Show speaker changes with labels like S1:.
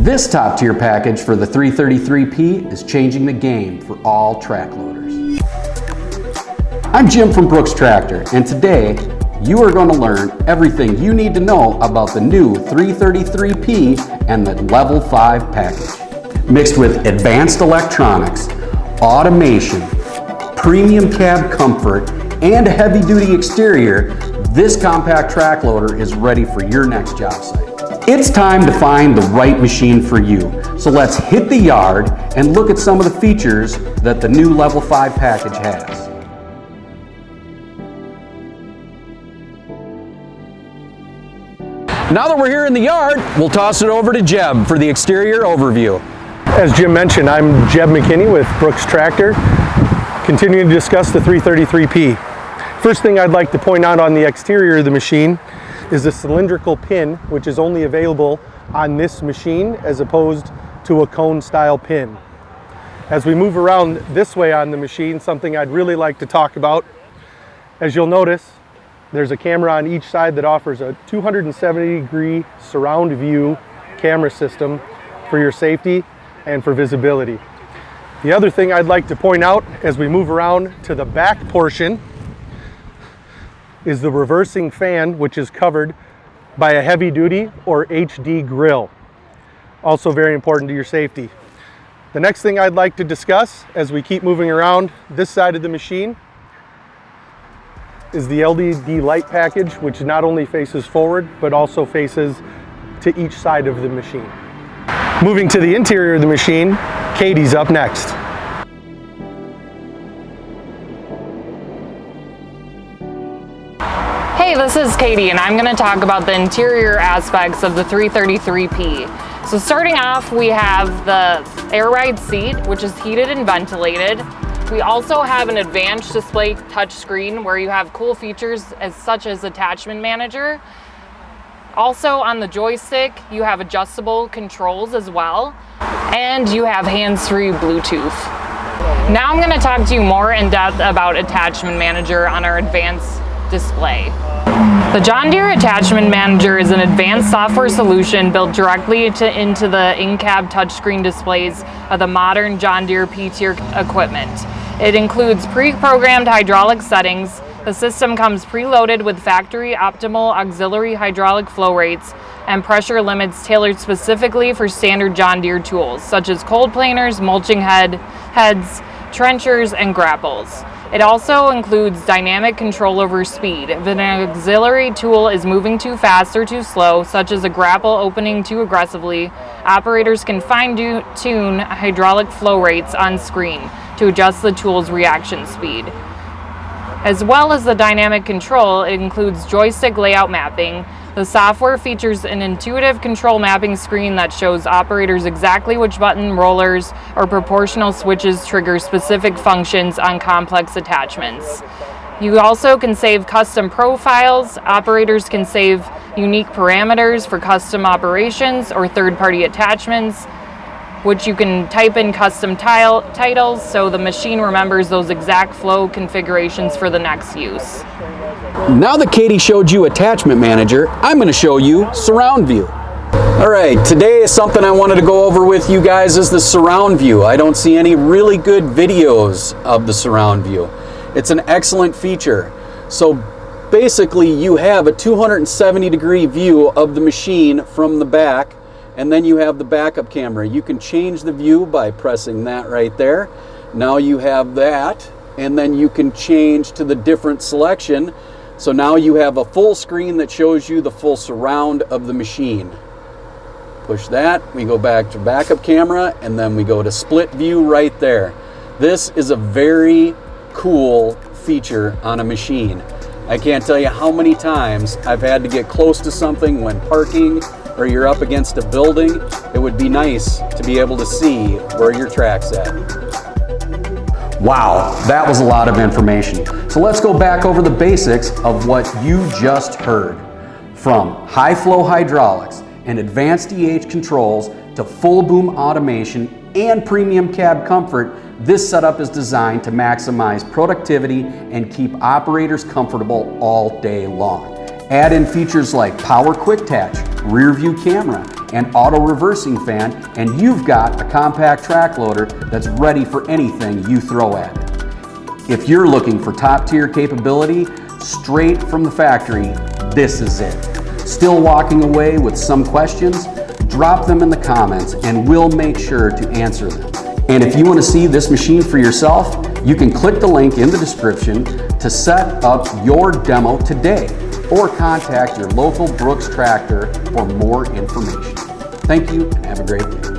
S1: This top tier package for the 333P is changing the game for all track loaders. I'm Jim from Brooks Tractor, and today you are going to learn everything you need to know about the new 333P and the Level 5 package. Mixed with advanced electronics, automation, premium cab comfort, and a heavy-duty exterior, this compact track loader is ready for your next job site. It's time to find the right machine for you. So let's hit the yard and look at some of the features that the new Level 5 package has. Now that we're here in the yard, we'll toss it over to Jeb for the exterior overview.
S2: As Jim mentioned, I'm Jeb McKinney with Brooks Tractor, continuing to discuss the 333P. First thing I'd like to point out on the exterior of the machine is the cylindrical pin, which is only available on this machine as opposed to a cone style pin. As we move around this way on the machine, something I'd really like to talk about, as you'll notice, there's a camera on each side that offers a 270-degree surround view camera system for your safety and for visibility. The other thing I'd like to point out as we move around to the back portion is the reversing fan, which is covered by a heavy duty or HD grill. Also very important to your safety. The next thing I'd like to discuss as we keep moving around this side of the machine is the LED light package, which not only faces forward, but also faces to each side of the machine. Moving to the interior of the machine, Katie's up next.
S3: Hey, this is Katie, and I'm going to talk about the interior aspects of the 333P. So starting off, we have the air ride seat, which is heated and ventilated. We also have an advanced display touchscreen where you have cool features such as attachment manager. Also on the joystick, you have adjustable controls as well, and you have hands-free Bluetooth. Now I'm going to talk to you more in depth about attachment manager on our advanced display. The John Deere Attachment Manager is an advanced software solution built directly into the in-cab touchscreen displays of the modern John Deere P-tier equipment. It includes pre-programmed hydraulic settings. The system comes preloaded with factory optimal auxiliary hydraulic flow rates and pressure limits tailored specifically for standard John Deere tools, such as cold planers, mulching heads, trenchers, and grapples. It also includes dynamic control over speed. If an auxiliary tool is moving too fast or too slow, such as a grapple opening too aggressively, operators can fine-tune hydraulic flow rates on screen to adjust the tool's reaction speed. As well as the dynamic control, it includes joystick layout mapping. The software features an intuitive control mapping screen that shows operators exactly which button, rollers, or proportional switches trigger specific functions on complex attachments. You also can save custom profiles. Operators can save unique parameters for custom operations or third-party attachments, which you can type in custom titles so the machine remembers those exact flow configurations for the next use.
S1: Now that Katie showed you Attachment Manager, I'm going to show you Surround View. Alright, today is something I wanted to go over with you guys is the Surround View. I don't see any really good videos of the Surround View. It's an excellent feature. So basically you have a 270-degree view of the machine from the back, and then you have the backup camera. You can change the view by pressing that right there. Now you have that, and then you can change to the different selection. So now you have a full screen that shows you the full surround of the machine. Push that, we go back to backup camera, and then we go to split view right there. This is a very cool feature on a machine. I can't tell you how many times I've had to get close to something when parking or you're up against a building. It would be nice to be able to see where your track's at. Wow, that was a lot of information. So let's go back over the basics of what you just heard. From high flow hydraulics and advanced DH controls to full boom automation and premium cab comfort, this setup is designed to maximize productivity and keep operators comfortable all day long. Add in features like power quick-attach, rear view camera, and auto reversing fan, and you've got a compact track loader that's ready for anything you throw at it. If you're looking for top-tier capability straight from the factory, this is it. Still walking away with some questions? Drop them in the comments and we'll make sure to answer them. And if you want to see this machine for yourself, you can click the link in the description to set up your demo today, or contact your local Brooks Tractor for more information. Thank you and have a great day.